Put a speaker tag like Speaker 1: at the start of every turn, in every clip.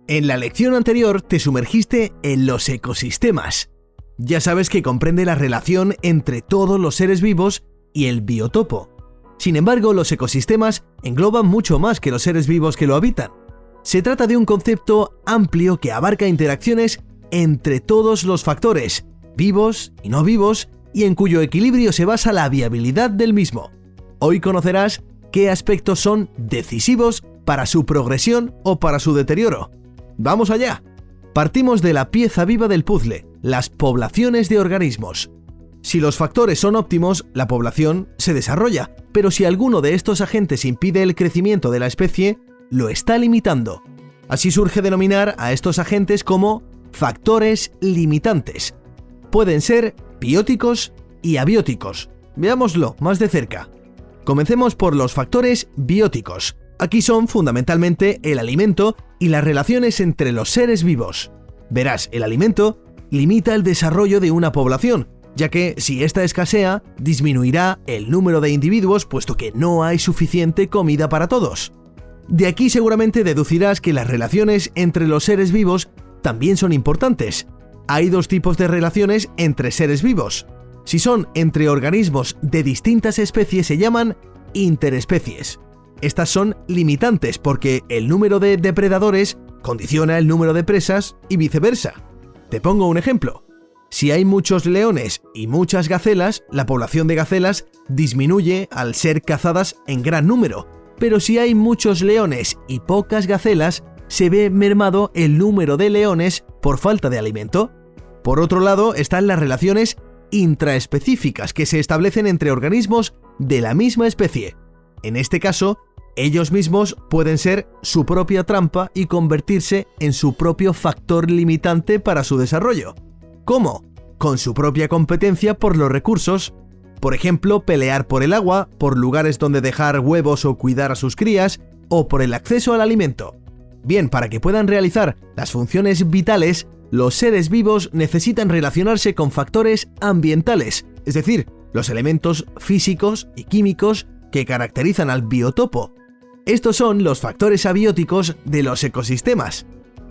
Speaker 1: En la lección anterior te sumergiste en los ecosistemas. Ya sabes que comprende la relación entre todos los seres vivos y el biotopo. Sin embargo, los ecosistemas engloban mucho más que los seres vivos que lo habitan. Se trata de un concepto amplio que abarca interacciones entre todos los factores, vivos y no vivos, y en cuyo equilibrio se basa la viabilidad del mismo. Hoy conocerás qué aspectos son decisivos para su progresión o para su deterioro. ¡Vamos allá! Partimos de la pieza viva del puzzle, las poblaciones de organismos. Si los factores son óptimos, la población se desarrolla, pero si alguno de estos agentes impide el crecimiento de la especie, lo está limitando. Así surge denominar a estos agentes como factores limitantes. Pueden ser bióticos y abióticos. Veámoslo más de cerca. Comencemos por los factores bióticos. Aquí son fundamentalmente el alimento y las relaciones entre los seres vivos. Verás, el alimento limita el desarrollo de una población, ya que si ésta escasea, disminuirá el número de individuos puesto que no hay suficiente comida para todos. De aquí seguramente deducirás que las relaciones entre los seres vivos también son importantes. Hay dos tipos de relaciones entre seres vivos. Si son entre organismos de distintas especies se llaman interespecies. Estas son limitantes porque el número de depredadores condiciona el número de presas y viceversa. Te pongo un ejemplo. Si hay muchos leones y muchas gacelas, la población de gacelas disminuye al ser cazadas en gran número. Pero si hay muchos leones y pocas gacelas, se ve mermado el número de leones por falta de alimento. Por otro lado, están las relaciones intraespecíficas que se establecen entre organismos de la misma especie. En este caso, ellos mismos pueden ser su propia trampa y convertirse en su propio factor limitante para su desarrollo. ¿Cómo? Con su propia competencia por los recursos. Por ejemplo, pelear por el agua, por lugares donde dejar huevos o cuidar a sus crías, o por el acceso al alimento. Bien, para que puedan realizar las funciones vitales, los seres vivos necesitan relacionarse con factores ambientales, es decir, los elementos físicos y químicos que caracterizan al biotopo. Estos son los factores abióticos de los ecosistemas.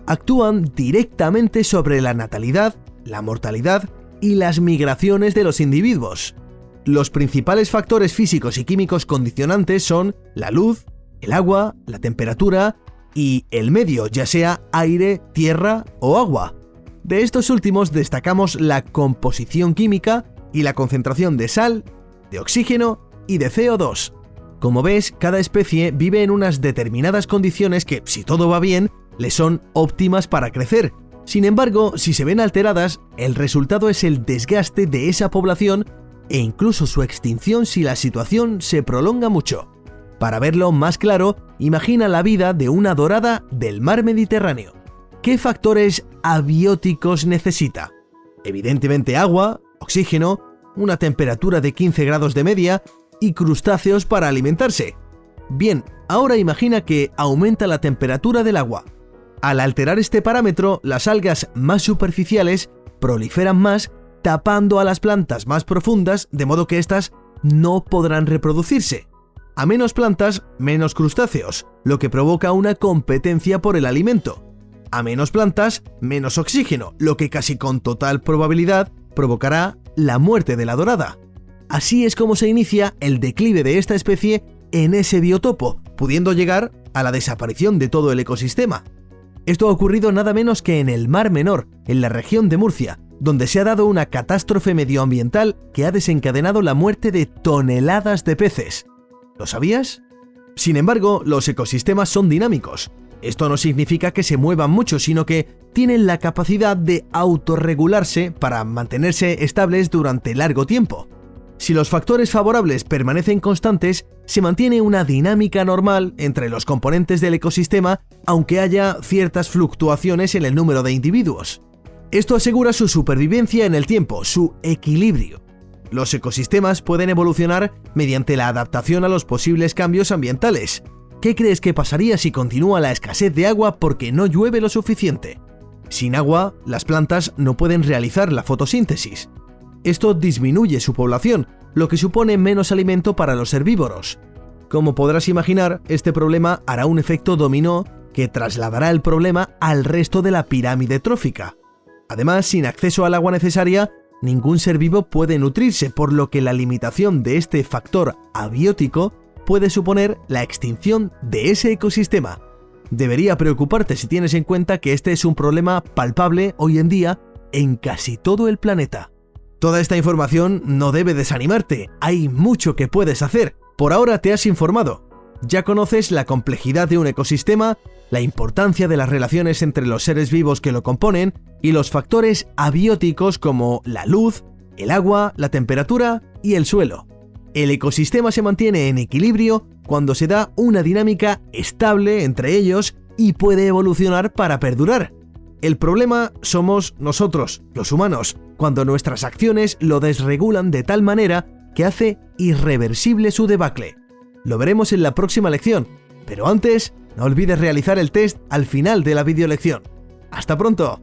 Speaker 1: Actúan directamente sobre la natalidad, la mortalidad y las migraciones de los individuos. Los principales factores físicos y químicos condicionantes son la luz, el agua, la temperatura y el medio, ya sea aire, tierra o agua. De estos últimos destacamos la composición química y la concentración de sal, de oxígeno y de CO2. Como ves, cada especie vive en unas determinadas condiciones que, si todo va bien, le son óptimas para crecer. Sin embargo, si se ven alteradas, el resultado es el desgaste de esa población e incluso su extinción si la situación se prolonga mucho. Para verlo más claro, imagina la vida de una dorada del mar Mediterráneo. ¿Qué factores abióticos necesita? Evidentemente agua, oxígeno, una temperatura de 15 grados de media y crustáceos para alimentarse. Bien, ahora imagina que aumenta la temperatura del agua. Al alterar este parámetro, las algas más superficiales proliferan más, tapando a las plantas más profundas, de modo que éstas no podrán reproducirse. A menos plantas, menos crustáceos, lo que provoca una competencia por el alimento. A menos plantas, menos oxígeno, lo que casi con total probabilidad provocará la muerte de la dorada. Así es como se inicia el declive de esta especie en ese biotopo, pudiendo llegar a la desaparición de todo el ecosistema. Esto ha ocurrido nada menos que en el Mar Menor, en la región de Murcia, donde se ha dado una catástrofe medioambiental que ha desencadenado la muerte de toneladas de peces. ¿Lo sabías? Sin embargo, los ecosistemas son dinámicos. Esto no significa que se muevan mucho, sino que tienen la capacidad de autorregularse para mantenerse estables durante largo tiempo. Si los factores favorables permanecen constantes, se mantiene una dinámica normal entre los componentes del ecosistema, aunque haya ciertas fluctuaciones en el número de individuos. Esto asegura su supervivencia en el tiempo, su equilibrio. Los ecosistemas pueden evolucionar mediante la adaptación a los posibles cambios ambientales. ¿Qué crees que pasaría si continúa la escasez de agua porque no llueve lo suficiente? Sin agua, las plantas no pueden realizar la fotosíntesis. Esto disminuye su población, lo que supone menos alimento para los herbívoros. Como podrás imaginar, este problema hará un efecto dominó que trasladará el problema al resto de la pirámide trófica. Además, sin acceso al agua necesaria, ningún ser vivo puede nutrirse, por lo que la limitación de este factor abiótico puede suponer la extinción de ese ecosistema. Debería preocuparte si tienes en cuenta que este es un problema palpable hoy en día en casi todo el planeta. Toda esta información no debe desanimarte, hay mucho que puedes hacer. Por ahora te has informado. Ya conoces la complejidad de un ecosistema, la importancia de las relaciones entre los seres vivos que lo componen y los factores abióticos como la luz, el agua, la temperatura y el suelo. El ecosistema se mantiene en equilibrio cuando se da una dinámica estable entre ellos y puede evolucionar para perdurar. El problema somos nosotros, los humanos, cuando nuestras acciones lo desregulan de tal manera que hace irreversible su debacle. Lo veremos en la próxima lección, pero antes, no olvides realizar el test al final de la videolección. ¡Hasta pronto!